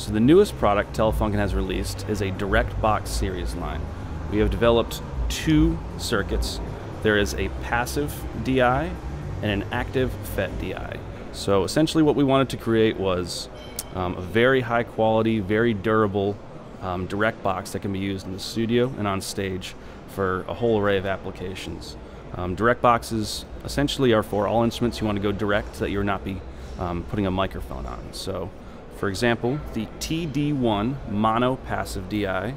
So the newest product Telefunken has released is a direct box series line. We have developed two circuits. There is a passive DI and an active FET DI. So essentially what we wanted to create was a very high quality, very durable direct box that can be used in the studio and on stage for a whole array of applications. Direct boxes essentially are for all instruments you want to go direct, that you're not be putting a microphone on. So for example, the TD1 mono passive DI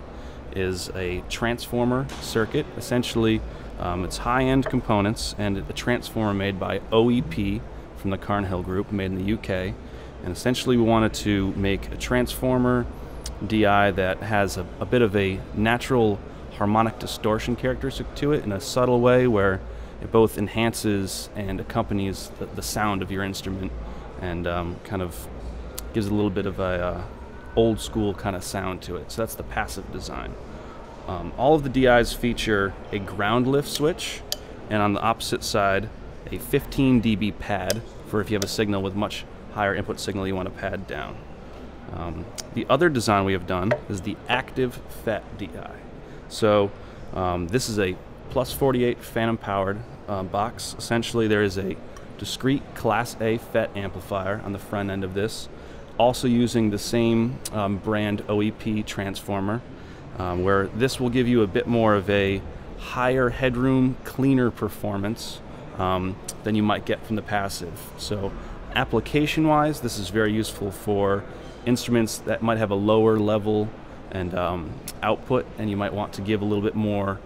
is a transformer circuit. Essentially it's high-end components and a transformer made by OEP from the Carnhill Group, made in the UK. And essentially we wanted to make a transformer DI that has a bit of a natural harmonic distortion characteristic to it in a subtle way, where it both enhances and accompanies the sound of your instrument, and kind of gives a little bit of a old school kind of sound to it. So that's the passive design. All of the DIs feature a ground lift switch, and on the opposite side a 15 dB pad for if you have a signal with much higher input signal you want to pad down. The other design we have done is the active FET DI. So this is a plus 48 phantom powered box. Essentially there is a discrete Class A FET amplifier on the front end of this, also using the same brand OEP transformer, where this will give you a bit more of a higher headroom, cleaner performance than you might get from the passive. So application wise, this is very useful for instruments that might have a lower level and output, and you might want to give a little bit more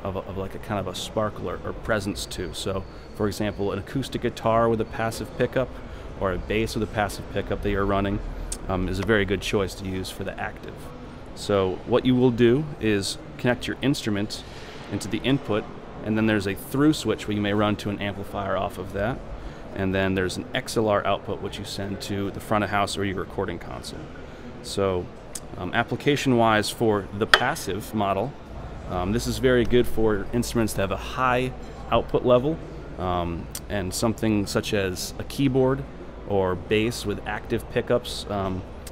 of like a kind of a sparkle or presence to. So for example, an acoustic guitar with a passive pickup or a bass with a passive pickup that you're running is a very good choice to use for the active. So what you will do is connect your instrument into the input, and then there's a through switch where you may run to an amplifier off of that, and then there's an XLR output which you send to the front of house or your recording console. So application wise for the passive model, this is very good for instruments that have a high output level, and something such as a keyboard or bass with active pickups.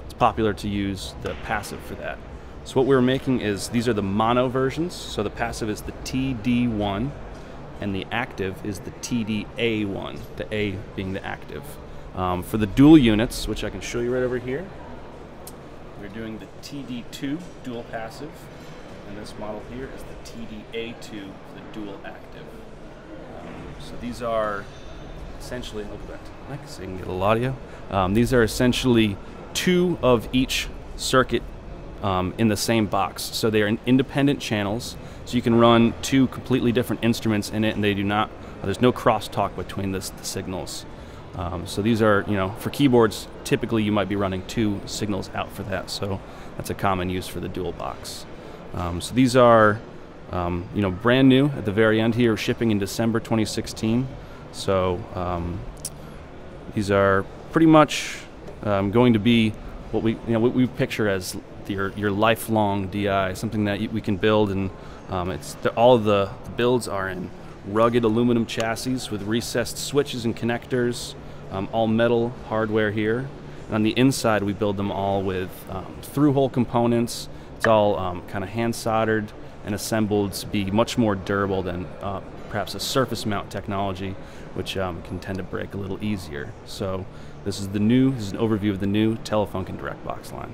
It's popular to use the passive for that. So what we're making is, these are the mono versions. So the passive is the TD1 and the active is the TDA1, the A being the active. For the dual units, which I can show you right over here, we're doing the TD2 dual passive, and this model here is the TDA2, the dual active. So these are essentially, I'll go back to the mic so you can get a little audio. These are essentially two of each circuit in the same box. So they are independent channels, so you can run two completely different instruments in it, and they do not, there's no crosstalk between the signals. So these are, for keyboards, typically you might be running two signals out for that, so that's a common use for the dual box. So these are, brand new at the very end here, shipping in December 2016. So these are pretty much going to be what we picture as your lifelong DI, something that we can build, and all of the builds are in rugged aluminum chassis with recessed switches and connectors, all metal hardware here. And on the inside we build them all with through-hole components. It's all kind of hand soldered and assembled to be much more durable than perhaps a surface mount technology, which can tend to break a little easier. So this is an overview of the new Telefunken direct box line.